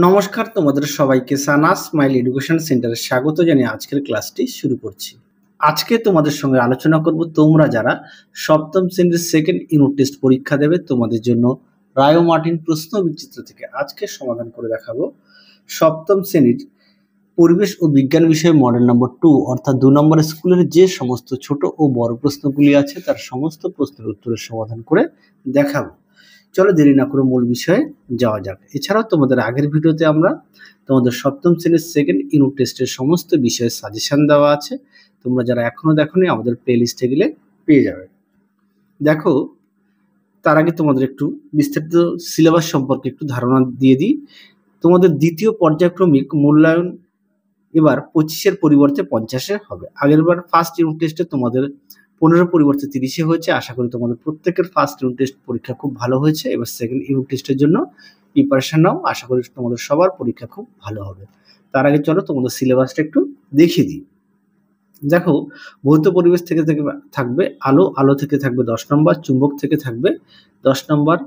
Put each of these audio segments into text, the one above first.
নমস্কার, তোমাদের সবাইকে সানা স্মাইল এডুকেশন সেন্টারে স্বাগত জানিয়ে আজকের ক্লাসটি শুরু করছি। আজকে তোমাদের সঙ্গে আলোচনা করব তোমরা যারা সপ্তম শ্রেণীর সেকেন্ড ইউনিট টেস্ট পরীক্ষা দেবে তোমাদের জন্য রায় ও মার্টিন প্রশ্ন বিচিত্র থেকে আজকে সমাধান করে দেখাবো সপ্তম শ্রেণীর পরিবেশ ও বিজ্ঞান বিষয়ে মডেল নম্বর 2 অর্থাৎ 2 নম্বর স্কুলের যে সমস্ত ছোট ও বড় প্রশ্নগুলি আছে তার সমস্ত প্রশ্নের উত্তরের সমাধান করে দেখাবো। চলো দেরি না করে মূল বিষয়ে যাওয়া যাক। এছাড়াও তোমাদের আগের ভিডিওতে আমরা তোমাদের সপ্তম শ্রেণীর সেকেন্ড ইউনিট টেস্টের সমস্ত বিষয়ের সাজেশন দেওয়া আছে, তোমরা যারা এখনো দেখোনি আমাদের প্লে লিস্টে গেলে পেয়ে যাবে। দেখো, তার আগে তোমাদের একটু বিস্তারিত সিলেবাস সম্পর্কে একটু ধারণা দিয়ে দিই। তোমাদের দ্বিতীয় পর্যায়ক্রমিক মূল্যায়ন এবার 25-এর পরিবর্তে 50-এ হবে। আগেরবার ফার্স্ট ইউনিট টেস্টে তোমাদের 15 পরিবর্তে 30-এ হয়েছে। আশা করি তোমাদের প্রত্যেকের ফার্স্ট ইউনিট টেস্ট পরীক্ষা খুব ভালো হয়েছে। এবার সেকেন্ড ইউনিট টেস্টের জন্য প্রিপারেশন নাও, আশা করি তোমাদের সবার পরীক্ষা খুব ভালো হবে। তার আগে চলো তোমাদের সিলেবাসটা একটু দেখিয়ে দিই। দেখো, ভৌত পরিবেশ থেকে থাকবে আলো, আলো থেকে থাকবে 10 নম্বর, চুম্বক থেকে থাকবে 10 নম্বর,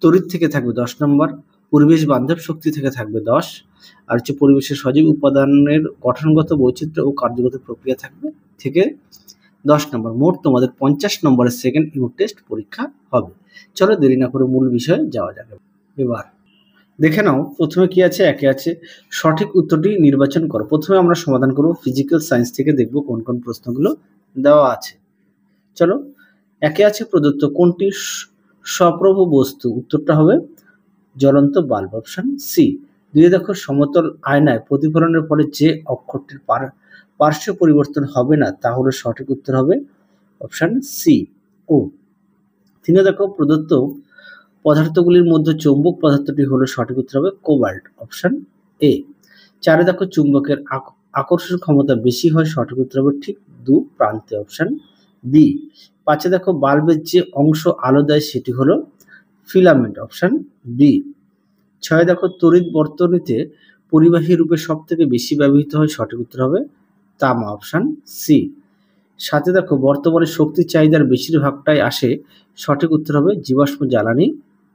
তড়িৎ থেকে থাকবে 10 নম্বর, পরিবেশ বান্ধব শক্তি থেকে থাকবে 10, আর হচ্ছে পরিবেশের সজীব উপাদানের গঠনগত বৈচিত্র্য ও কার্যগত প্রক্রিয়া থাকবে থেকে 10 নম্বর। মোট তোমাদের 50 নম্বরের সেকেন্ড ইউনিট টেস্ট পরীক্ষা হবে। চলো দেরি না করে মূল বিষয়ে যাওয়া যাবে। এবার দেখে নাও প্রথমে কি আছে। একে আছে সঠিক উত্তরটি নির্বাচন করো। প্রথমে আমরা সমাধান করব ফিজিক্যাল সায়েন্স থেকে, দেখব কোন কোন প্রশ্নগুলো দেওয়া আছে। চলো, একে আছে প্রদত্ত কোনটি সপ্রভ বস্তু, উত্তরটা হবে জ্বলন্ত বাল্ব, অপশন সি। দুই দেখো সমতল আয়নায় প্রতিফলনের ফলে যে অক্ষরটির পার্শ্ব পরিবর্তন হবে না তা হলো সঠিক উত্তর হবে অপশন সি ও। তিনে দেখো প্রদত্ত পদার্থগুলির মধ্যে চৌম্বক পদার্থটি হলো সঠিক উত্তর হবে কোবাল্ট, অপশন এ। চারে দেখো চুম্বকের আকর্ষণ ক্ষমতা বেশি হয়, সঠিক উত্তর হবে ঠিক দু প্রান্তে, অপশন বি। পাঁচে দেখো বাল্বের যে অংশ আলো দেয় সেটি হলো ফিলামেন্ট, অপশন বি। ছয় দেখো তড়িৎ বর্তনীতে পরিবাহী রূপে সব থেকে বেশি ব্যবহৃত হয়, সঠিক উত্তর হবে তামা, অপশন সি। সাথে দেখো বর্তমানে শক্তির চাহিদার বেশিরভাগটাই আসে, সঠিক উত্তর হবে জীবাশ্ম জ্বালানি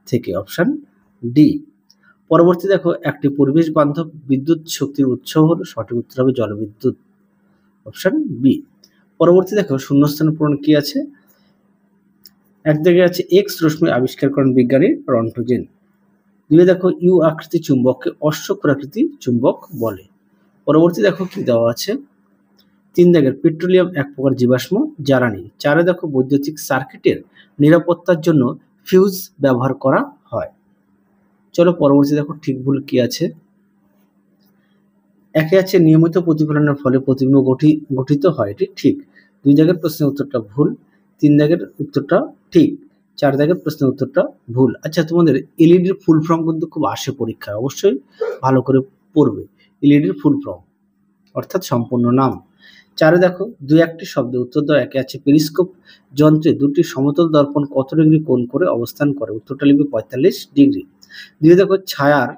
থেকে, অপশন ডি। পরবর্তী দেখো একটি পরিবেশ বান্ধব বিদ্যুৎ শক্তির উৎস হলো, সঠিক উত্তর হবে জলবিদ্যুৎ, অপশন বি। পরবর্তী দেখো শূন্যস্থান পূরণ কি আছে। এক জায়গায় আছে এক্স রশ্মি আবিষ্কার করেন বিজ্ঞানী রন্টজেন। দুই দেখো ইউ আকৃতি চুম্বককে অশ্বক্ষুরাকৃতি চুম্বক বলে। পরবর্তী দেখো কি দেওয়া আছে। তিন দাগের পেট্রোলিয়াম এক প্রকার জীবাশ্ম জ্বালানি। চারে দেখো বৈদ্যুতিক সার্কিটের নিরাপত্তার জন্য ফিউজ ব্যবহার করা হয়। চলো পরবর্তী দেখো ঠিক ভুল কি আছে। একে আছে নিয়মিত প্রতিফলনের ফলে প্রতিবিম্ব গঠিত হয়, এটি ঠিক। দুই দাগের প্রশ্নের উত্তরটা ভুল। তিন দাগের উত্তরটা ঠিক। চার দাগের প্রশ্নের উত্তরটা ভুল। আচ্ছা, তোমাদের এলইডির ফুল ফর্ম কিন্তু খুব আসে পরীক্ষায়, অবশ্যই ভালো করে পড়বে। এলইডির ফুল ফর্ম অর্থাৎ সম্পূর্ণ নাম। চারে দেখো দুই একটি শব্দ উত্তর দাও। একে আছে পেরিস্কোপ যন্ত্রে দুটি সমতল দর্পণ কত ডিগ্রি কোণ করে অবস্থান করে, উত্তরটা লিখবে 45 ডিগ্রি। দুই দেখো ছায়ার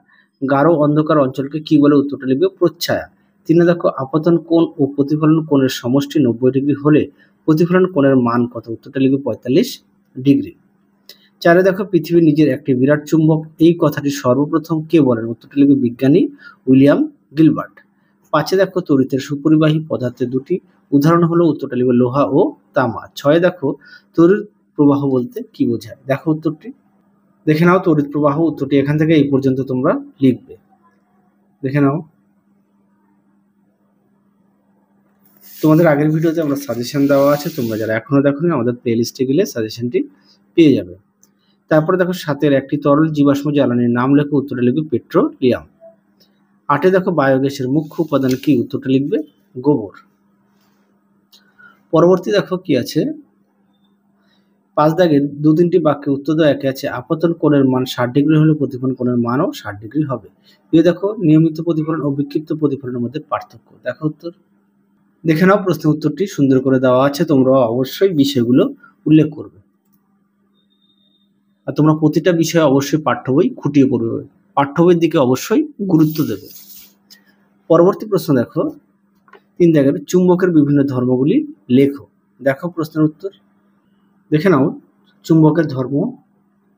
গাঢ় অন্ধকার অঞ্চলকে কি বলে, উত্তরটা লিখবে প্রচ্ছায়া। তিনে দেখো আপতন কোণ ও প্রতিফলন কোণের সমষ্টি 90 ডিগ্রি হলে প্রতিফলন কোণের মান কত, উত্তরটা লিখবে 45 ডিগ্রি। চারে দেখো পৃথিবী নিজের একটি বিরাট চুম্বক, এই কথাটি সর্বপ্রথম কে বলেন, উত্তরটা লিখবে বিজ্ঞানী উইলিয়াম গিলবার্ট। পাঁচে দেখো তড়িতের সুপরিবাহী পদার্থের দুটি উদাহরণ হলো, উত্তরটা লিখবে লোহা ও তামা। ছয় দেখো তড়িৎ প্রবাহ বলতে কি বোঝায়, দেখো উত্তরটি দেখে নাও। তড়িৎ প্রবাহ উত্তরটি এখান থেকে এই পর্যন্ত তোমরা লিখবে, দেখে নাও। তোমাদের আগের ভিডিওতে আমরা সাজেশন দেওয়া আছে, তোমরা যারা এখনো দেখোনি আমাদের প্লে লিস্টে গেলে সাজেশনটি পেয়ে যাবে। তারপরে দেখো সাতের একটি তরল জীবাশ্ম জ্বালানির নাম লেখো, উত্তরটা লিখবে পেট্রোলিয়াম। আটে দেখো বায়োগ্যাসের মুখ্য উপাদান কি, উত্তরটা লিখবে গোবর। পরবর্তী দেখো কি আছে। পাঁচ দাগের দু তিনটি বাক্যে উত্তর দাও। একে আছে আপতন কোণের মান 60 ডিগ্রি হলে প্রতিফলন কোণের মানও 60 ডিগ্রি হবে। দেখো নিয়মিত প্রতিফলন ও বিক্ষিপ্ত প্রতিফলনের মধ্যে পার্থক্য, দেখো উত্তর দেখে নাও। প্রশ্নের উত্তরটি সুন্দর করে দেওয়া আছে, তোমরা অবশ্যই বিষয়গুলো উল্লেখ করবে। আর তোমরা প্রতিটা বিষয়ে অবশ্যই পাঠ্য বই খুঁটিয়ে পড়বে, পাঠ্য বইয়ের দিকে অবশ্যই গুরুত্ব দেবে। পরবর্তী প্রশ্ন দেখো, তিন দাগের চুম্বকের বিভিন্ন ধর্মগুলি লেখো, দেখো প্রশ্নের উত্তর দেখে নাও। চুম্বকের ধর্ম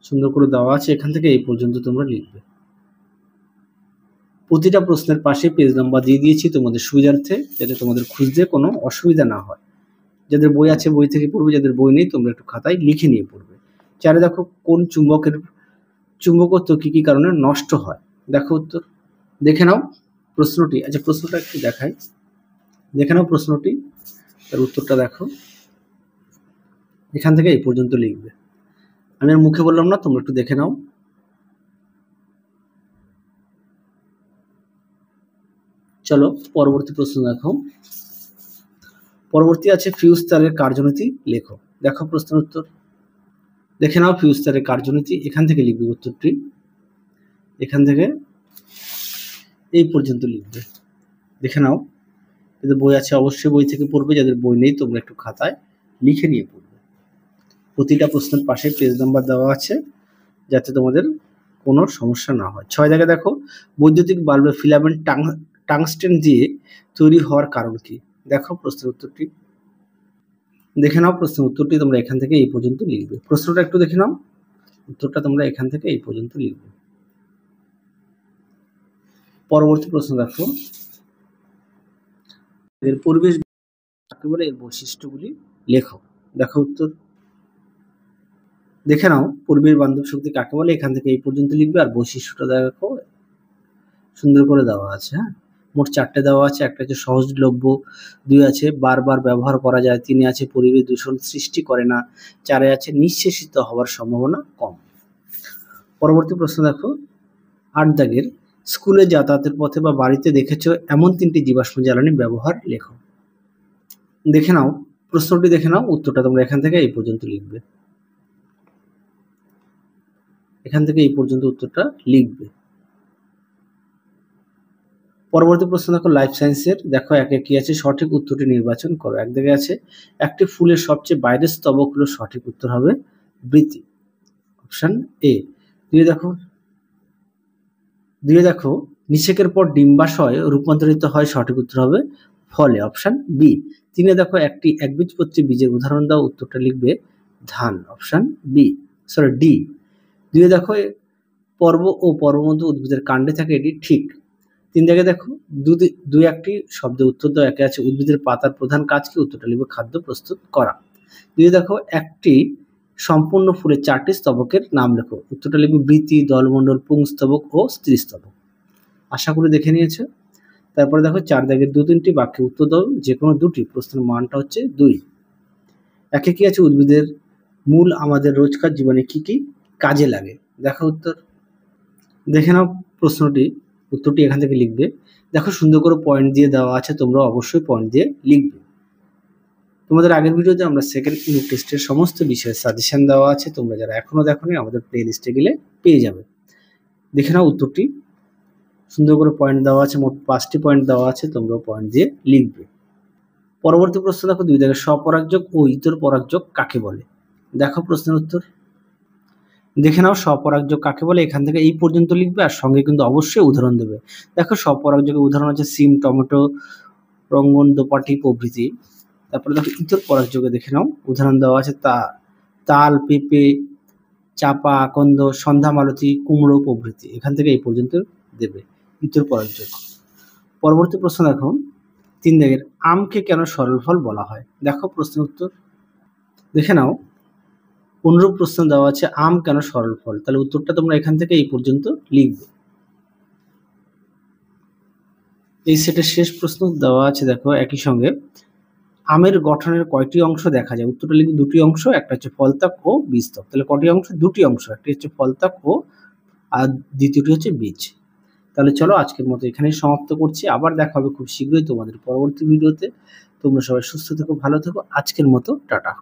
সুন্দর করে দেওয়া আছে, এখান থেকে এই পর্যন্ত তোমরা লিখবে। প্রতিটা প্রশ্নের পাশে পেজ নাম্বার দিয়ে দিয়েছি তোমাদের সুবিধার্থে, যাতে তোমাদের খুঁজতে কোনো অসুবিধা না হয়। যাদের বই আছে বই থেকে পড়বে, যাদের বই নেই তোমরা একটু খাতায় লিখে নিয়ে পড়বে। 4 দেখো কোন চুম্বকত্ব কি কি কারণে নষ্ট হয়। দেখো উত্তর দেখে নাও প্রশ্নটি। আচ্ছা প্রশ্নটা একটু দেখাই, দেখে নাও প্রশ্নটি, তার উত্তরটা দেখো। এখান থেকে এই পর্যন্ত লিখবে, আমি আর মুখে বললাম না, তোমরা একটু দেখে নাও। চলো পরবর্তী প্রশ্ন দেখো। পরবর্তী আছে ফিউজ তারের কার্যনীতি লেখো। দেখো প্রশ্নের উত্তর দেখে নাও। ফিউজ তারের কার্যনীতি এখান থেকে লিখবে উত্তরটি, এখান থেকে এই পর্যন্ত লিখবে। দেখে নাও, যাদের বই আছে অবশ্যই বই থেকে পড়বে, যাদের বই নেই তোমরা একটু খাতায় লিখে নিয়ে পড়বে। প্রতিটা প্রশ্নের পাশে পেজ নাম্বার দেওয়া আছে, যাতে তোমাদের কোনো সমস্যা না হয়। 6 জায়গায় দেখো বৈদ্যুতিক বাল্বের ফিলামেন্ট টাংস্টেন দিয়ে তৈরি হওয়ার কারণ কি। দেখো প্রশ্নের উত্তরটি, দেখে নাও প্রশ্নের উত্তরটি তোমরা এখান থেকে এই পর্যন্ত লিখবে। প্রশ্নটা একটু দেখে নাও, উত্তরটা তোমরা এখান থেকে এই পর্যন্ত লিখবে। পরবর্তী প্রশ্ন দেখো, এর পরিবেশ কাকে বলে, এর বৈশিষ্ট্যগুলি লেখো। দেখো উত্তর দেখে নাও, পরিবেশ বান্ধব শক্তি কাকে বলে, এখান থেকে এই পর্যন্ত লিখবে। আর বৈশিষ্ট্যটা দেখো সুন্দর করে দেওয়া আছে। হ্যাঁ, মোট 4টে দেওয়া আছে। একটা হচ্ছে সহজলভ্য, 2 আছে বারবার ব্যবহার করা যায়, 3 আছে পরিবেশ দূষণ সৃষ্টি করে না, 4 আছে নিঃশেষিত হওয়ার সম্ভাবনা কম। পরবর্তী প্রশ্ন দেখো 8 দাগের স্কুলে যাতায়াতের পথে বা বাড়িতে দেখেছো এমন 3টি জীবাশ্ম জ্বালানি ব্যবহার লেখো। দেখে নাও প্রশ্নটি, দেখে নাও উত্তরটা তোমরা এখান থেকে এই পর্যন্ত লিখবে। এখান থেকে এই পর্যন্ত উত্তরটা লিখবে। পরবর্তী প্রশ্ন দেখো লাইফ সায়েন্সের। দেখো একে কি আছে, সঠিক উত্তরটি নির্বাচন করো। এক দিকে আছে একটি ফুলের সবচেয়ে বাইরের স্তবক হলো, সঠিক উত্তর হবে বৃতি, অপশন এ। দুই দেখো নিষেকের পর ডিম্বাশয় রূপান্তরিত হয়, সঠিক উত্তর হবে ফলে, অপশন বি। 3 দেখো একটি একবীজপত্রী বীজের উদাহরণ দাও, উত্তরটা লিখবে ধান, অপশন বি, সরি ডি। 2 দেখো পর্ব ও পর্বমধ্য উদ্ভিদের কাণ্ডে থাকে, এটি ঠিক। 3 জায়গায় দেখো দুই একটি শব্দে উত্তর দাও। একে আছে উদ্ভিদের পাতার প্রধান কাজ কি, উত্তরটা লিখবে খাদ্য প্রস্তুত করা। 2 দেখো একটি সম্পূর্ণ ফুলের 4টি স্তবকের নাম লেখো, উত্তরটা লিখবে বৃতি, দলমণ্ডল, পুংস্তবক ও স্ত্রীস্তবক। আশা করি দেখে নিয়েছো। তারপরে দেখো 4 দাগের 2-3টি বাক্যে উত্তর দাও, যে কোনো দুটি। প্রশ্নের মানটা হচ্ছে 2। একে কি আছে উদ্ভিদের মূল আমাদের রোজকার জীবনে কি কি কাজে লাগে। দেখো উত্তর দেখে নাও প্রশ্নটি, উত্তরটি এখান থেকে লিখবে। দেখো সুন্দর করে পয়েন্ট দিয়ে দেওয়া আছে, তোমরা অবশ্যই পয়েন্ট দিয়ে লিখবে। তোমাদের আগের ভিডিওতে আমরা সেকেন্ড ইউনিট টেস্টের সমস্ত বিষয়ের সাজেশন দেওয়া আছে, তোমরা যারা এখনো দেখোনি আমাদের প্লে লিস্টে গেলে পেয়ে যাবে। দেখে নাও উত্তরটি, সুন্দর করে পয়েন্ট দেওয়া আছে, মোট 5টি পয়েন্ট দেওয়া আছে, তোমরা পয়েন্ট দিয়ে লিখবে। পরবর্তী প্রশ্ন দেখো 2 দাগের স্বপরাগযোগ ও ইতর পরাগযোগ কাকে বলে। দেখো প্রশ্নের উত্তর দেখে নাও, স্বপরাগযোগ কাকে বলে, এখান থেকে এই পর্যন্ত লিখবে, আর সঙ্গে কিন্তু অবশ্যই উদাহরণ দেবে। দেখো স্বপরাগযোগের উদাহরণ আছে সিম, টমেটো, রঙ্গন, দোপাটি প্রভৃতি। তারপরে দেখো ইতর পরাগযোগে দেখে নাও, উদাহরণ দেওয়া আছে তাল, পেঁপে, চাপা, আকন্দ, সন্ধ্যা মালতী, কুমড়ো প্রভৃতি। এখান থেকে এই পর্যন্ত দেবে ইতর পরাগযোগ। পরবর্তী প্রশ্ন দেখো 3 দাগের আমকে কেন সরল ফল বলা হয়। দেখো প্রশ্নের উত্তর দেখে নাও, অনুরূপ প্রশ্ন দেওয়া আছে আম কেন সরল ফল, তাহলে উত্তরটা তোমরা এখান থেকে এই পর্যন্ত লিখবে। এই সেটের শেষ প্রশ্ন দেওয়া আছে, দেখো একই সঙ্গে আমের গঠনের কয়টি অংশ দেখা যায়, উত্তরটা লিখবে 2টি অংশ, একটা হচ্ছে ফলত্বক ও বীজত্বক। তাহলে কয়টি অংশ, 2টি অংশ, একটি হচ্ছে ফলত্বক ও আর দ্বিতীয়টি হচ্ছে বীজ। তাহলে চলো আজকের মতো এখানেই সমাপ্ত করছি, আবার দেখা হবে খুব শীঘ্রই তোমাদের পরবর্তী ভিডিওতে। তোমরা সবাই সুস্থ থেকো, ভালো থেকো, আজকের মতো টাটা।